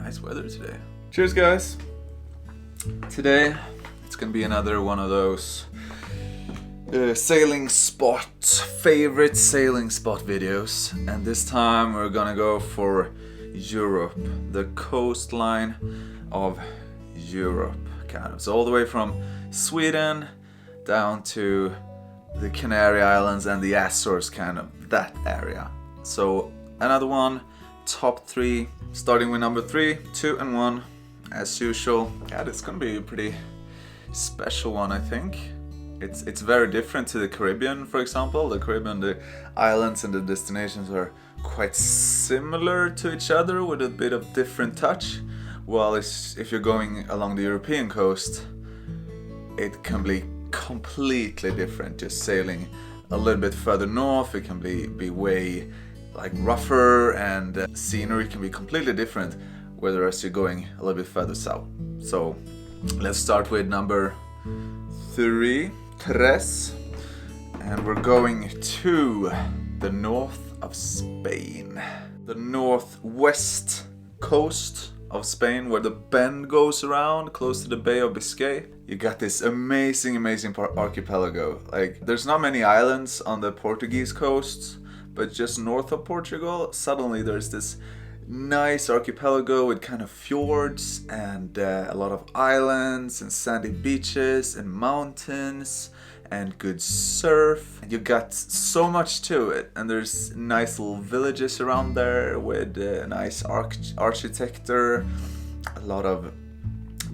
nice weather today. Cheers, guys. Today it's gonna be another one of those favorite sailing spot videos, and this time we're gonna go for Europe, the coastline of Europe, kind of. So all the way from Sweden down to the Canary Islands and the Azores, kind of that area. So another one, top 3, starting with number 3, 2 and 1 as usual. Yeah, it's gonna be a pretty special one, I think. It's very different to the Caribbean, for example. The Caribbean, the islands and the destinations are quite similar to each other with a bit of different touch. While if you're going along the European coast, it can be completely different. Just sailing a little bit further north, it can be way like rougher, and scenery can be completely different, whereas you're going a little bit further south. So let's start with number 3, and we're going to the north of Spain, the northwest coast of Spain, where the bend goes around close to the Bay of Biscay. You got this amazing archipelago. Like, there's not many islands on the Portuguese coast, but just north of Portugal, suddenly there's this nice archipelago with kind of fjords and a lot of islands and sandy beaches and mountains and good surf. You got so much to it, and there's nice little villages around there with nice architecture, a lot of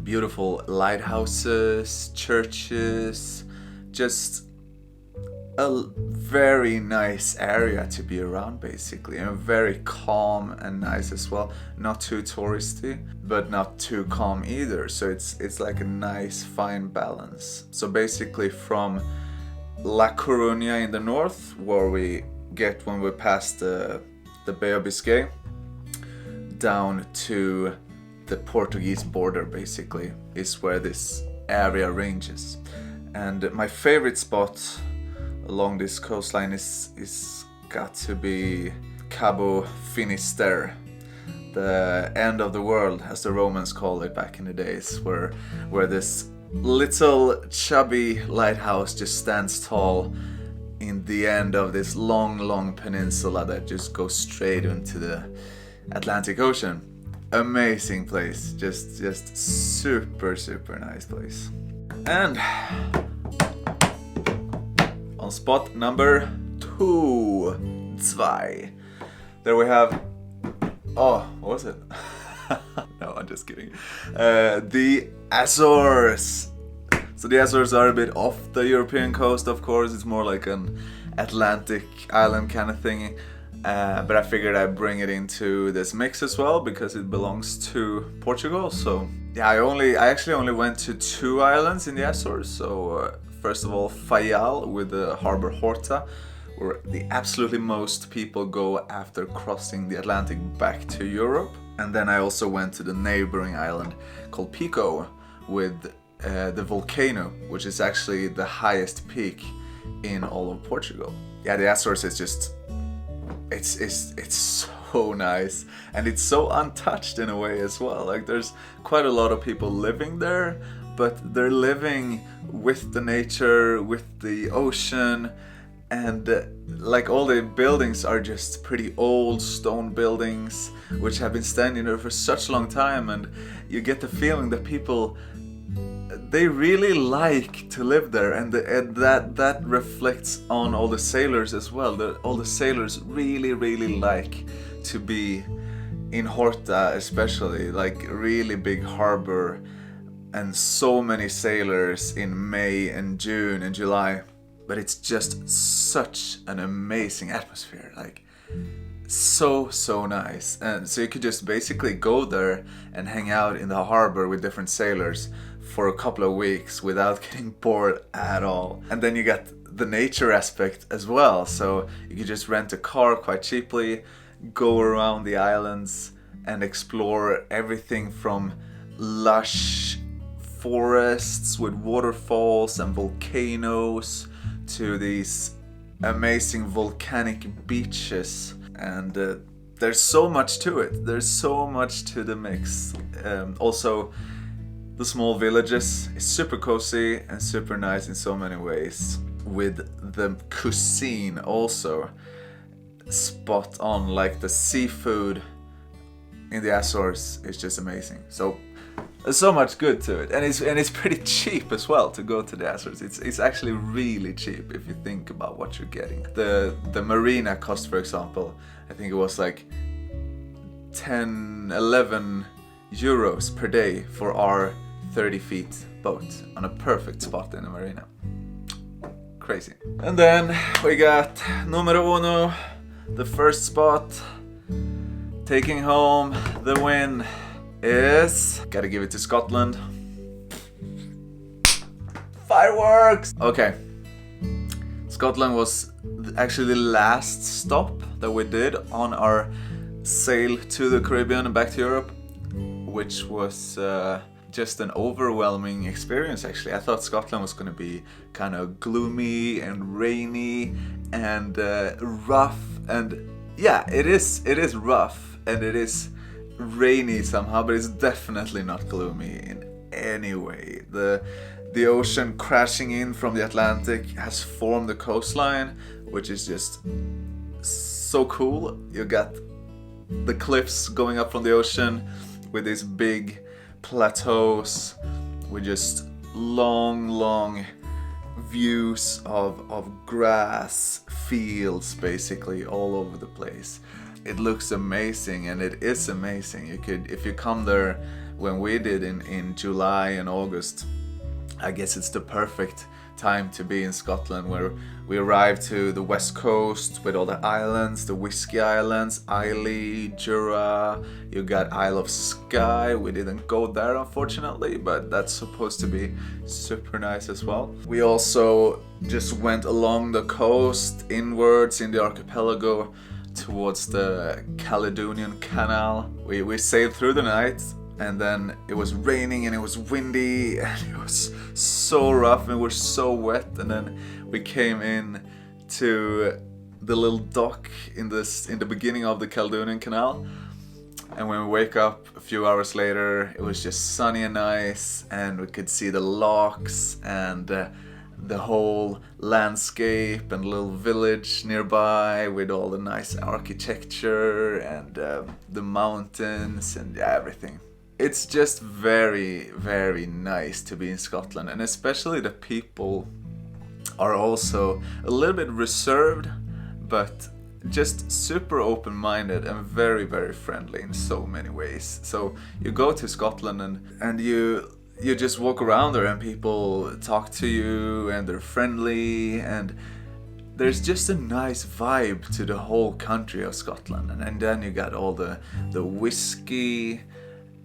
beautiful lighthouses, churches, just a very nice area to be around, basically, and very calm and nice as well. Not too touristy, but not too calm either. So it's like a nice fine balance. So basically from La Coruña in the north, where we get when we pass the Bay of Biscay, down to the Portuguese border, basically, is where this area ranges. And my favorite spot along this coastline is got to be Cabo Finisterre, the end of the world, as the Romans called it back in the days, where this little chubby lighthouse just stands tall in the end of this long peninsula that just goes straight into the Atlantic Ocean. Amazing place, just super nice place. And on spot number 2, there we have, what was it? No, I'm just kidding. The Azores. So the Azores are a bit off the European coast, of course. It's more like an Atlantic island kind of thing. But I figured I'd bring it into this mix as well because it belongs to Portugal. So yeah, I actually only went to 2 islands in the Azores. So first of all, Faial with the harbor Horta, where the absolutely most people go after crossing the Atlantic back to Europe. And then I also went to the neighboring island called Pico with the volcano, which is actually the highest peak in all of Portugal. Yeah, the Azores is just, it's so nice, and it's so untouched in a way as well. Like, there's quite a lot of people living there, but they're living with the nature, with the ocean, and like all the buildings are just pretty old stone buildings which have been standing there for such a long time, and you get the feeling that people, they really like to live there, and that reflects on all the sailors as well. All the sailors really like to be in Horta, especially, like really big harbor, and so many sailors in May and June and July. But it's just such an amazing atmosphere, like so nice. And so you could just basically go there and hang out in the harbor with different sailors for a couple of weeks without getting bored at all. And then you got the nature aspect as well, so you could just rent a car quite cheaply, go around the islands and explore everything from lush forests with waterfalls and volcanoes to these amazing volcanic beaches and there's so much to it. There's so much to the mix. Also, the small villages is super cozy and super nice in so many ways. With the cuisine also spot on, like the seafood in the Azores is just amazing. So there's so much good to it, and it's pretty cheap as well to go to the Azores. It's actually really cheap if you think about what you're getting. The marina cost, for example, I think it was like 10-11 euros per day for our 30 feet boat on a perfect spot in the marina. Crazy. And then we got numero uno, the first spot, taking home the win is, gotta give it to Scotland. Fireworks! Okay, Scotland was actually the last stop that we did on our sail to the Caribbean and back to Europe, which was just an overwhelming experience actually. I thought Scotland was going to be kind of gloomy and rainy and rough, and yeah, it is rough and it is rainy somehow, but it's definitely not gloomy in any way. The ocean crashing in from the Atlantic has formed the coastline, which is just so cool. You got the cliffs going up from the ocean with these big plateaus with just long views of grass fields basically all over the place. It looks amazing, and it is amazing. You could, if you come there when we did in July and August, I guess it's the perfect time to be in Scotland, where we arrived to the west coast with all the islands, the Whiskey Islands, Islay, Jura, you got Isle of Skye. We didn't go there unfortunately, but that's supposed to be super nice as well. We also just went along the coast inwards in the archipelago towards the Caledonian Canal. We sailed through the night, and then it was raining and it was windy and it was so rough and we're so wet, and then we came in to the little dock in the beginning of the Caledonian Canal, and when we wake up a few hours later it was just sunny and nice, and we could see the locks and the whole landscape and little village nearby with all the nice architecture and the mountains and everything. It's just very, very nice to be in Scotland, and especially the people are also a little bit reserved, but just super open-minded and very, very friendly in so many ways. So you go to Scotland and you just walk around there and people talk to you and they're friendly, and there's just a nice vibe to the whole country of Scotland. And then you got all the whiskey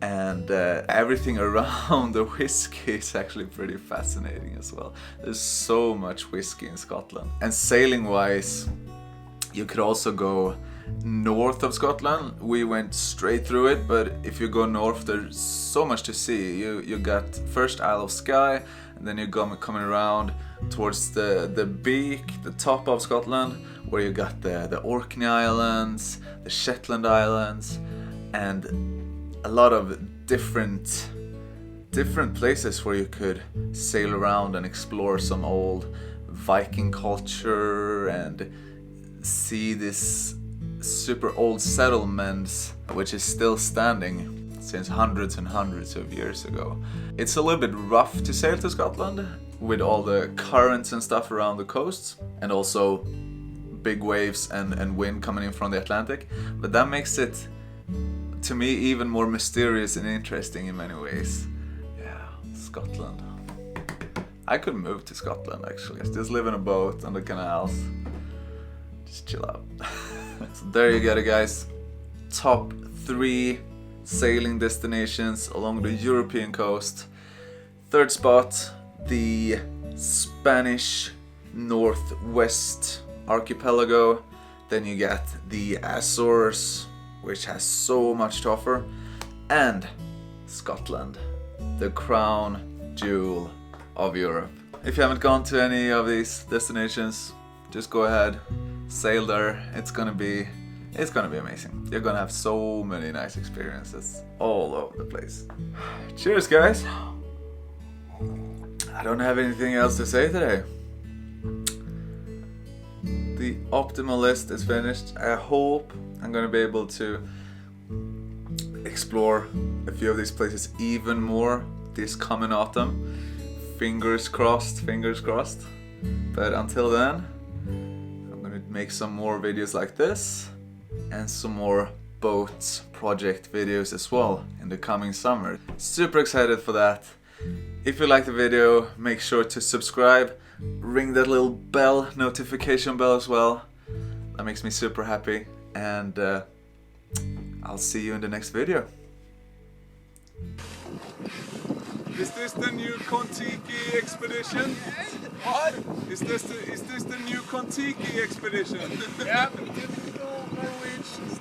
and everything around the whiskey is actually pretty fascinating as well. There's so much whiskey in Scotland. And sailing wise, you could also go north of Scotland. We went straight through it, but if you go north there's so much to see. You got first Isle of Skye, and then you go coming around towards the beak, the top of Scotland, where you got the Orkney Islands, the Shetland Islands, and a lot of different places where you could sail around and explore some old Viking culture and see this super old settlements which is still standing since hundreds and hundreds of years ago. It's a little bit rough to sail to Scotland with all the currents and stuff around the coasts, and also big waves and wind coming in from the Atlantic, but that makes it, to me, even more mysterious and interesting in many ways. Yeah, Scotland. I could move to Scotland actually. Just live in a boat on the canals. Just chill out. So there you got it, guys. Top 3 sailing destinations along the European coast. Third spot, the Spanish Northwest Archipelago. Then you got the Azores, which has so much to offer, and Scotland, the crown jewel of Europe. If you haven't gone to any of these destinations, just go ahead, sail there. It's gonna be It's gonna be amazing. You're gonna have so many nice experiences all over the place. Cheers, guys! I don't have anything else to say today. The optimal list is finished. I hope I'm gonna be able to explore a few of these places even more this coming autumn. Fingers crossed, fingers crossed. But until then, I'm gonna make some more videos like this and some more boat project videos as well in the coming summer. Super excited for that. If you like the video, make sure to subscribe, ring that little bell, notification bell as well. That makes me super happy, and I'll see you in the next video. Is this the new Kon-Tiki expedition? What? Is this the new Kon-Tiki expedition? Yep, typical Norwegian